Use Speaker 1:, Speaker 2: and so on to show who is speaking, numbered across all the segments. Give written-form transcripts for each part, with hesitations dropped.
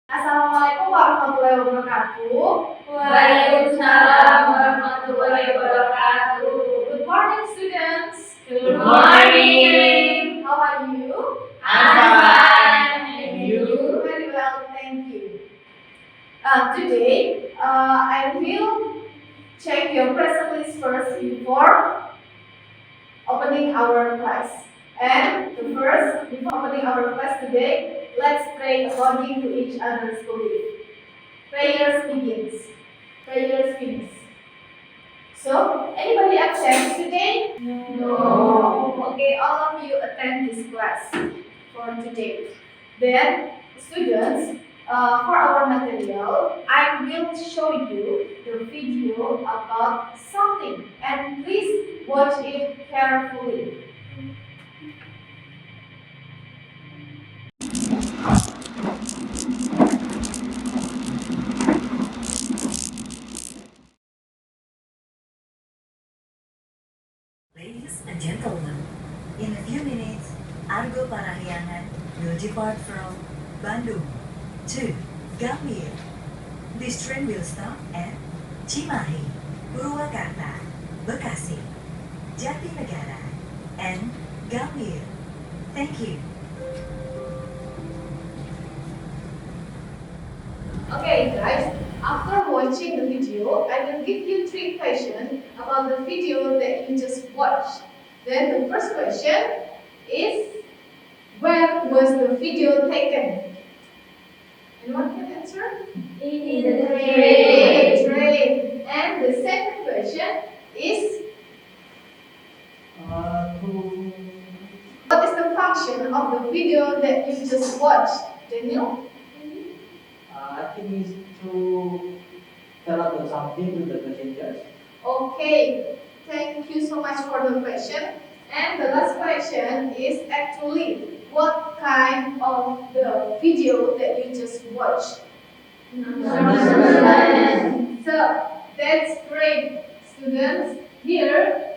Speaker 1: Assalamualaikum warahmatullahi wabarakatuh.
Speaker 2: Waalaikumsalam warahmatullahi wabarakatuh.
Speaker 1: Good morning, students.
Speaker 2: Good morning.
Speaker 1: How are you?
Speaker 2: I'm fine. And you?
Speaker 1: Very well, thank you. Today, I will check your present list first before opening our class. And first, before opening our class today, let's pray according to each other's belief. Prayers begins. Prayers finish. So, anybody absent today?
Speaker 2: No.
Speaker 1: Okay, all of you attend this class for today. Then, students, for our material, I will show you the video about something, and please watch it carefully.
Speaker 3: Ladies and gentlemen, in a few minutes, Argo Parahyangan will depart from Bandung to Gambir. This train will stop at Cimahi, Purwakarta, Bekasi, Jatinegara, and Gambir. Thank you.
Speaker 1: Okay, guys, after watching the video, I will give you 3 questions about the video that you just watched. Then the first question is, where was the video taken? Anyone can answer?
Speaker 2: In the
Speaker 1: train. Train. And the second question is, what is the function of the video that you just watched? Daniel?
Speaker 4: I think it's to tell about something to the passengers.
Speaker 1: Okay, thank you so much for the question. And the last question is actually, what kind of the video that you just watched? So, that's great, students. Here,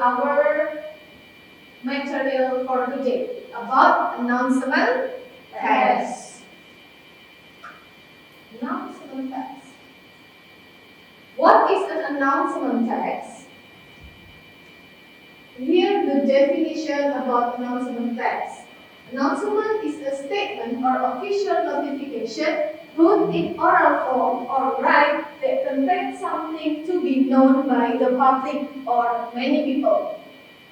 Speaker 1: our material for today about announcement text. Announcement text. What is an announcement text? Here the definition about announcement text. Announcement is a statement or official notification put in oral form or write that contains something to be known by the public or many people.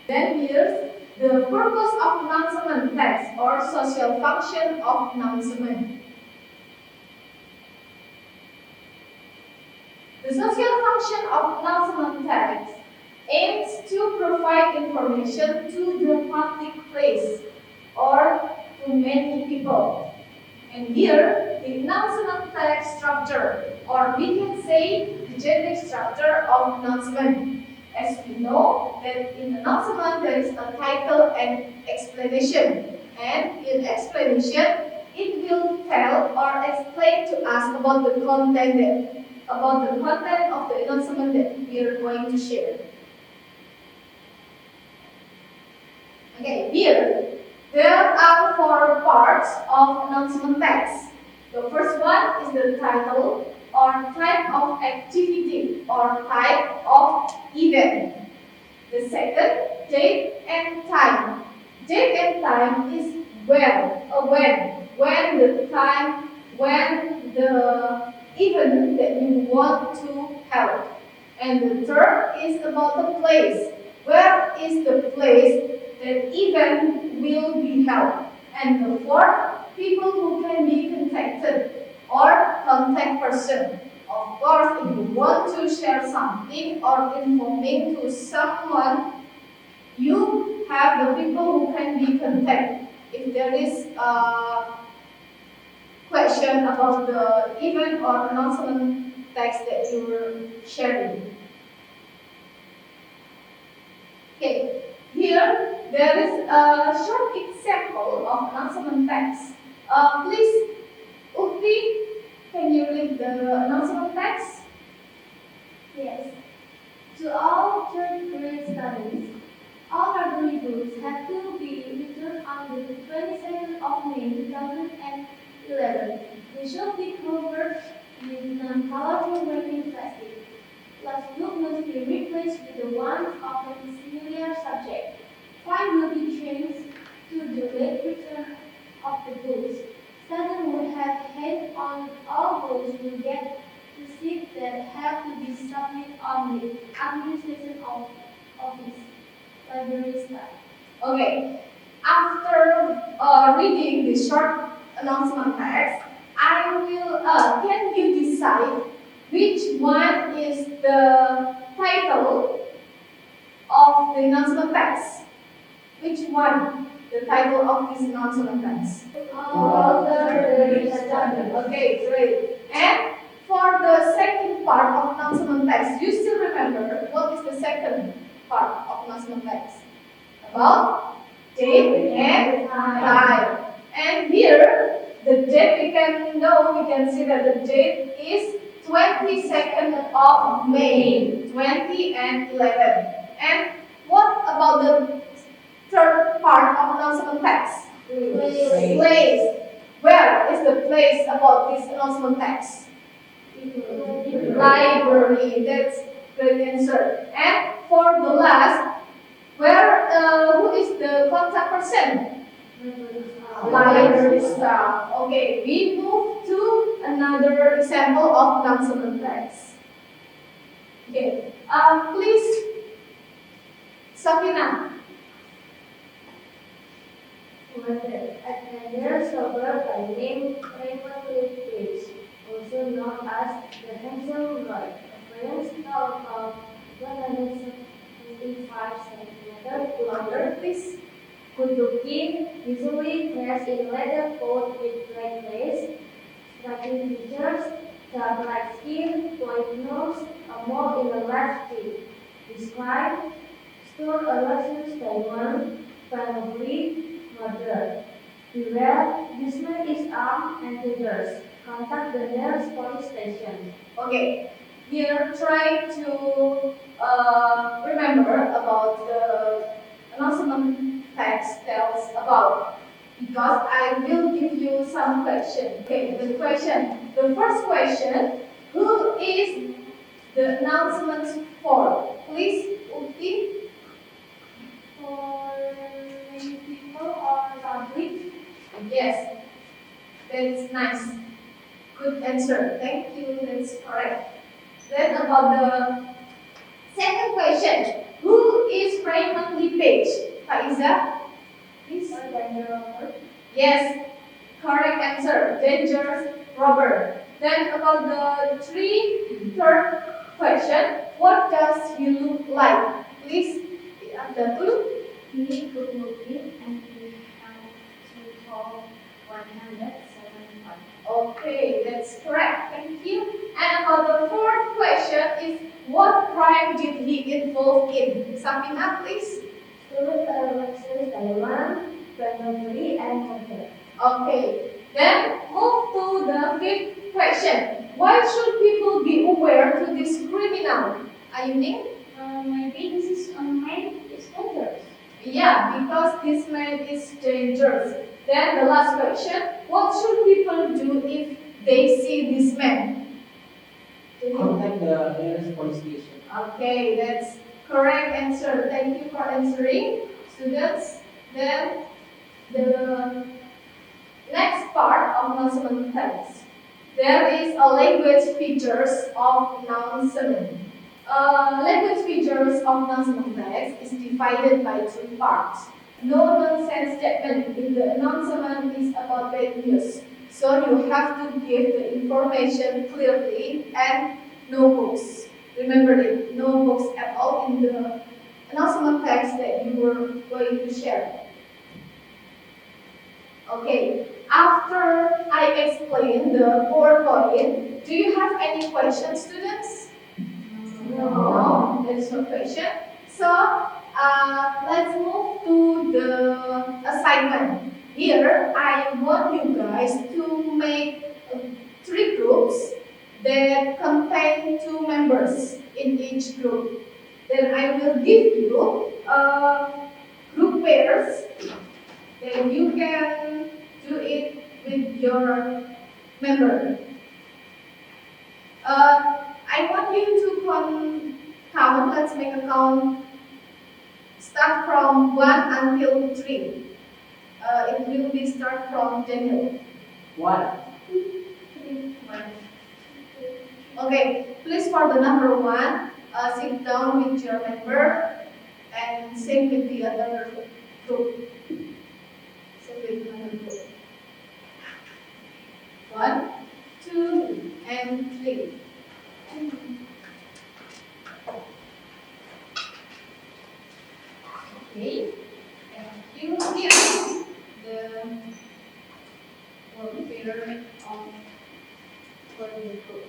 Speaker 1: Then here's the purpose of announcement text or social function of announcement. The social function of announcement text aims to provide information to the public place or to many people. And here, the announcement text structure, or we can say the generic structure of announcement. As we know that in announcement there is a title and explanation. And in explanation, it will tell or explain to us about the content of the announcement that we are going to share. Okay, here there are 4 parts of announcement text. The first one is the title or type of activity or type of event. The second, date and time. Date and time is when the time, when the event that you want to have. And the third is about the place. Where is the place that event will be held? And the fourth, people who can be contacted or contact person. Of course, if you want to share something or informing to someone, you have the people who can be contacted. If there is a question about the event or announcement text that you were sharing. Okay, here there is a short example of announcement text. Please, Ukhti, can you read the announcement text?
Speaker 2: Yes. To all third grade studies, all library books have to be returned on the 22nd of May 2011. The They should be covered with non-colorful wrapping plastic. Last book must be replaced with the one of a similar subject. Fine will be changed to the late return of the books. Students will have hands on all books will get receipts that have to be submitted on the administration office, library staff.
Speaker 1: Okay, after reading the short announcement text, I will, can you decide which one is the title of the announcement text? Which one? The title of this announcement text? Okay, great. And for the second part of announcement text, you still remember what is the second part of announcement text? About date and time. And here, the date we can see that the date is 22nd of May, 20 and 11. And what about the third part of announcement text? Place. Where is the place about this announcement text? Library. That's the answer. And for the last, who is the contact person? Library staff. Okay, we move to another example of announcement text. Okay, please, Savina.
Speaker 2: Another suburb by name Page, also known as the Hansel Road, a French town of 175 centimeters
Speaker 1: Louder, please.
Speaker 2: good looking, usually dressed in leather coat with black lace, striking features, dark light skin, white nose, a mole in the left cheek. Describe store elections diamond, probably murder. Beware, this man is armed and dangerous. Contact the nearest police station.
Speaker 1: Okay, here try to remember about the announcement text tells about, because I will give you some question. Okay, the first question, who is the announcement for? Please, Ukhti.
Speaker 2: For many people or public,
Speaker 1: Yes, that's nice. Good answer. Thank you. That's correct. Then about the second question, who is Raymond Page? Faiza, please. Yes, correct answer. Dangerous robber. Then about the third question, what does he look like? Please, Abdatul.
Speaker 2: he good looking and he has to tall 175.
Speaker 1: Okay, that's correct. Thank you. And about the fourth question is, what crime did he involve in? Savina, please.
Speaker 2: Stolen elections diamond, burglary, and murder.
Speaker 1: Okay. Then move to the fifth question. Why should people be aware to this criminal? Ayuning?
Speaker 2: Maybe this is a man is dangerous.
Speaker 1: Yeah, because this man is dangerous. Then the last question, what should people do if they see this man?
Speaker 4: Contact the nearest police station.
Speaker 1: Okay, that's correct answer. Thank you for answering, students. Then the next part of announcement text. There is a language features of announcement. Language features of announcement text is divided by three parts. No nonsense statement in the announcement is about bad news. So you have to give the information clearly and no books. Remember it, no books at all in the announcement text that you were going to share. Okay, after I explain the PowerPoint, do you have any questions, students? No, there is no question. So, let's move to the assignment. Here, I want you guys to make 3 groups that contain 2 members in each group. Then I will give you group pairs. Then you can do it with your member. I want you to count. Let's make a count. Start from 1 until 3. It will be start from Daniel.
Speaker 4: 1.
Speaker 1: Okay, please for the number 1, sit down with your member and same with the other group. Same with another group. 1, 2, and 3. Okay, and here is the work pair of for the group.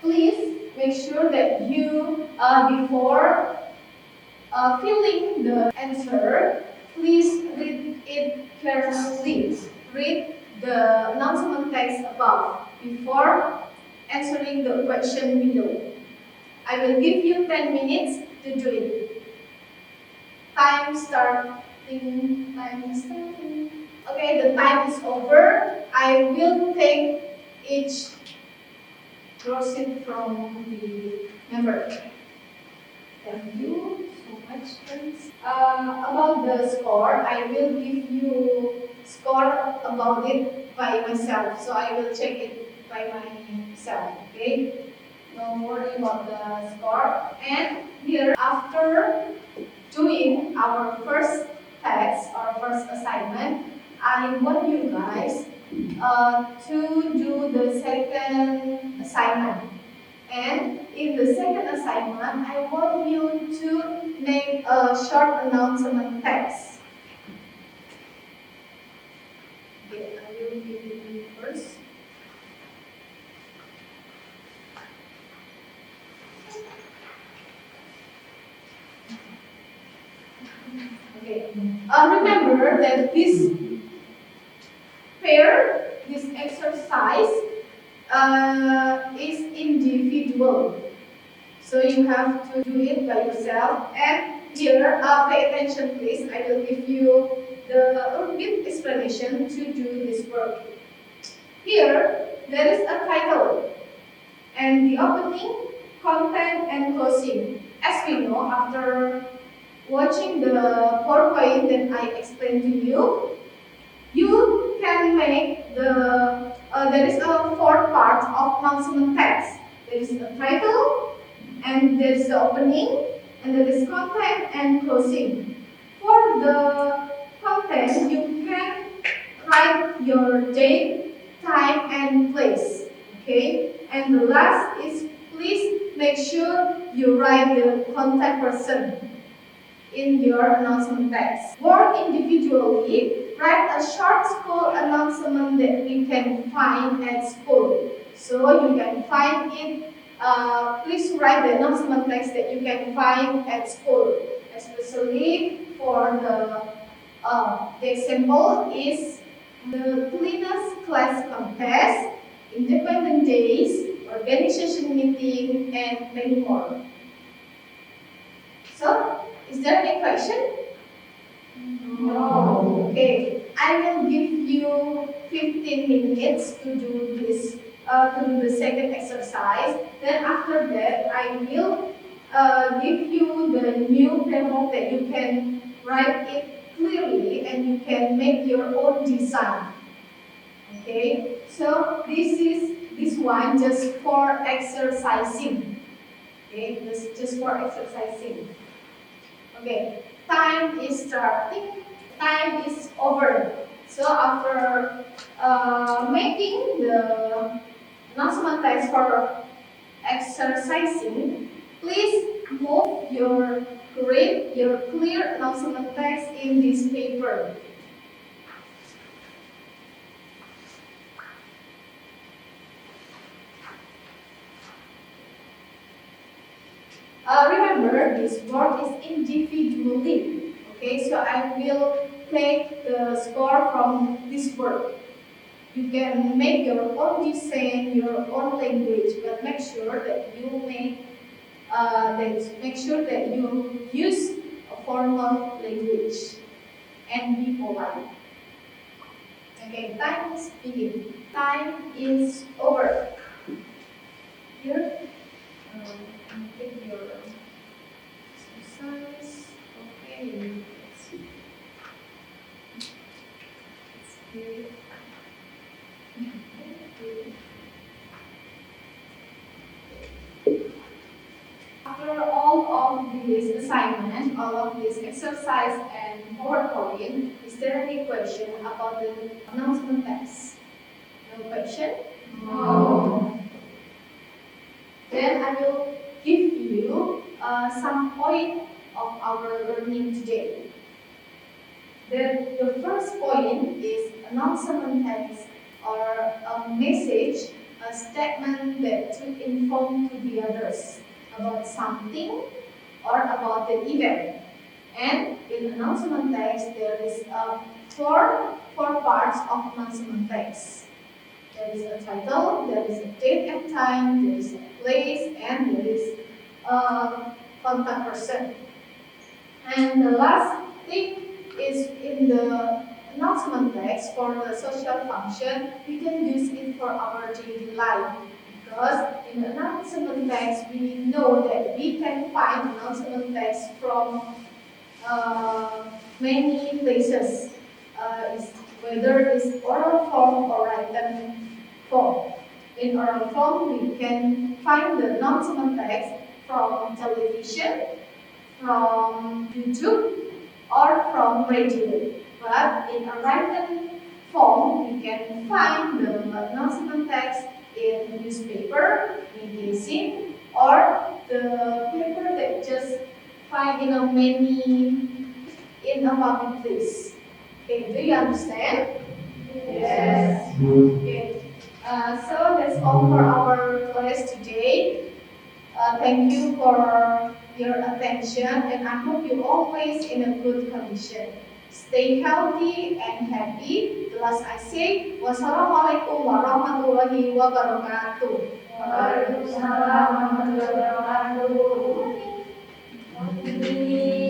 Speaker 1: Please make sure that you, before filling the answer, please read it carefully. Read the announcement text above before answering the question below. I will give you 10 minutes to do it. Time starting. Okay, the time is over. I will take each proceed from the member. Thank you so much, friends. About the score, I will give you score about it by myself. So I will check it by myself. Okay. Don't worry about the score. And here, after doing our first test or first assignment, I want you guys to do the second assignment. And in the second assignment, I want you to make a short announcement text. Okay, I will give it to you first. Okay. Remember that this pair, this exercise, is individual. So you have to do it by yourself. And here, pay attention please. I will give you the bit explanation to do this work. Here, there is a title and the opening, content, and closing. As we know, after watching the PowerPoint that I explained to you, you can make there is a 4 parts of announcement text. There is the title, and there is the opening, and there is content and closing. For the content, you can write your date, time, and place. Okay? And the last is please make sure you write the contact person in your announcement text. Work individually. Write a short school announcement that we can find at school. So you can find it. Please write the announcement text that you can find at school. Especially for the example is the cleanest class contest, independent days, organization meeting, and many more. So, is there any question? No. Okay, I will give you 15 minutes to do this, to do the second exercise. Then after that, I will give you the new framework that you can write it clearly and you can make your own design. Okay, so this one just for exercising. Okay, this just for exercising. Okay, time is starting, time is over. So after making the announcement text for exercising, please move your clear announcement text in this paper. Remember, this work is individually. Okay, so I will take the score from this work. You can make your own design, your own language, but make sure that you make sure that you use formal language and be polite. Okay, time is begin. Time is over. Here, take your exercise. Okay, let's see. It's good. After all of this assignment, all of this exercise and PowerPoint, is there any question about the announcement text? No question? No. Then I will give you some point of our learning today. The first point is announcement text or a message, a statement that to inform to the others about something or about the event. And in announcement text, there is four parts of announcement text. There is a title, there is a date and time, there is a place, and there is a contact person. And the last thing is in the announcement text for the social function, we can use it for our daily life. Because in the announcement text, we know that we can find announcement text from many places, whether it's oral form or written form. In oral form, we can find the announcement text from television, from YouTube, or from radio. But in a written form, we can find the announcement text in newspaper, magazine, or the paper that just find in a public place. Okay, do you understand? Yes. Okay. So that's all for our class today. Thank you for your attention, and I hope you always in a good condition. Stay healthy and happy. The last I say, wassalamualaikum warahmatullahi wabarakatuh.
Speaker 2: Waalaikumsalam warahmatullahi wabarakatuh.